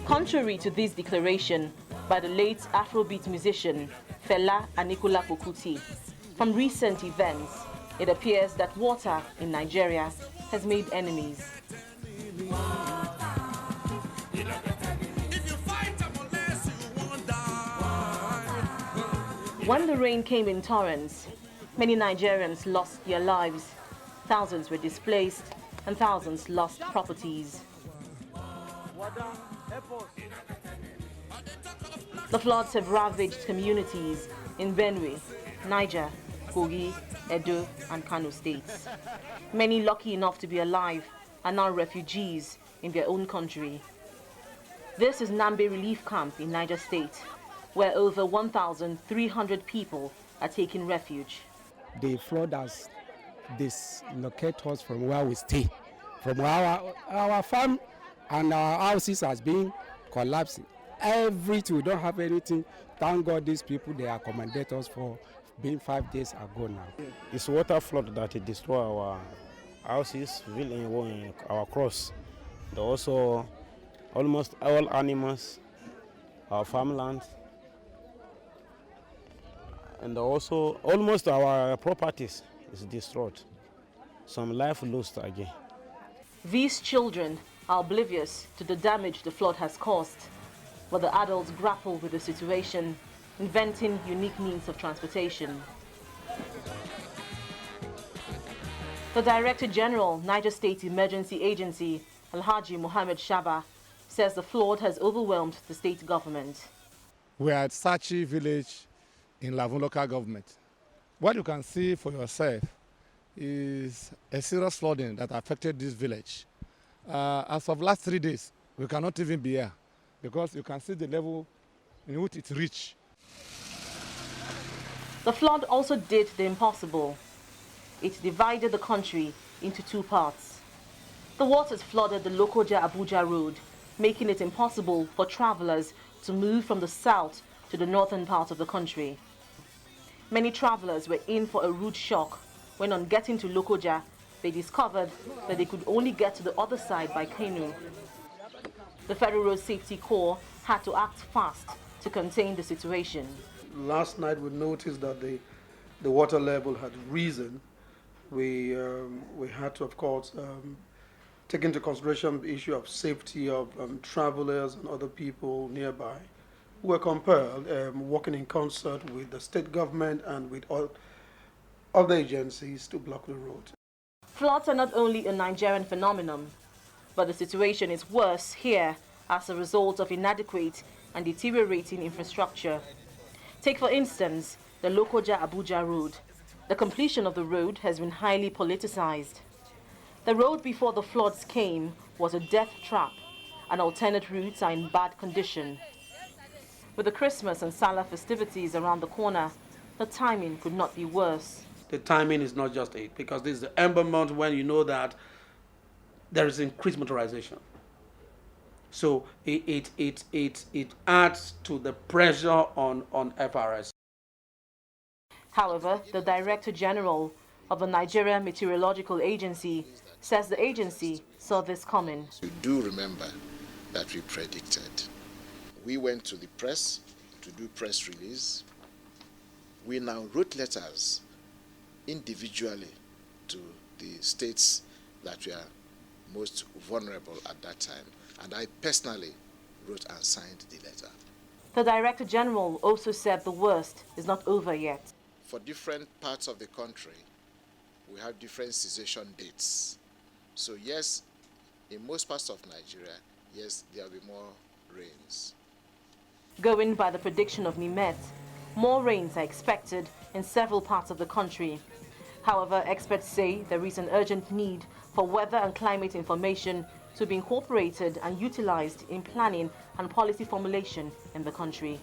Contrary to this declaration by the late Afrobeat musician Fela Anikulapo Kuti, from recent events, it appears that water in Nigeria has made enemies. When the rain came in torrents, many Nigerians lost their lives, thousands were displaced, and thousands lost properties. The floods have ravaged communities in Benue, Niger, Kogi, Edo, and Kano states. Many lucky enough to be alive are now refugees in their own country. This is Nambe Relief Camp in Niger State, where over 1,300 people are taking refuge. The flood has dislocated us from where we stay, from our farm and our houses has been collapsing. Everything, we don't have anything. Thank God these people, they accommodate us for being 5 days ago now. It's water flood that it destroy our houses, our crops. Also almost all animals, our farmland, and also almost our properties is destroyed. Some life lost again. These children are oblivious to the damage the flood has caused, but the adults grapple with the situation, inventing unique means of transportation. The Director General, Niger State Emergency Agency, Alhaji Mohammed Shaba, says the flood has overwhelmed the state government. We are at Sachi village in Lavon local government. What you can see for yourself is a serious flooding that affected this village. As of last 3 days, we cannot even be here because you can see the level in which it reached. The flood also did the impossible. It divided the country into two parts. The waters flooded the Lokoja-Abuja road, making it impossible for travelers to move from the south to the northern part of the country. Many travelers were in for a rude shock when, on getting to Lokoja, they discovered that they could only get to the other side by canoe. The Federal Road Safety Corps had to act fast to contain the situation. Last night we noticed that the water level had risen. We had to, of course, take into consideration the issue of safety of travelers and other people nearby. We were compelled, working in concert with the state government and with all other agencies, to block the road. Floods are not only a Nigerian phenomenon, but the situation is worse here as a result of inadequate and deteriorating infrastructure. Take, for instance, the Lokoja-Abuja road. The completion of the road has been highly politicized. The road before the floods came was a death trap, and alternate routes are in bad condition. With the Christmas and Salah festivities around the corner, the timing could not be worse. The timing is not just it, because this is the ember month when you know that there is increased motorization. So it adds to the pressure on FRS. However, the Director General of the Nigeria Meteorological Agency says the agency saw this coming. You do remember that we predicted. We went to the press to do press release. We now wrote letters individually to the states that were most vulnerable at that time. And I personally wrote and signed the letter. The Director General also said the worst is not over yet. For different parts of the country, we have different cessation dates. So yes, in most parts of Nigeria, yes, there will be more rains. Going by the prediction of NIMET, more rains are expected in several parts of the country. However, experts say there is an urgent need for weather and climate information to be incorporated and utilized in planning and policy formulation in the country.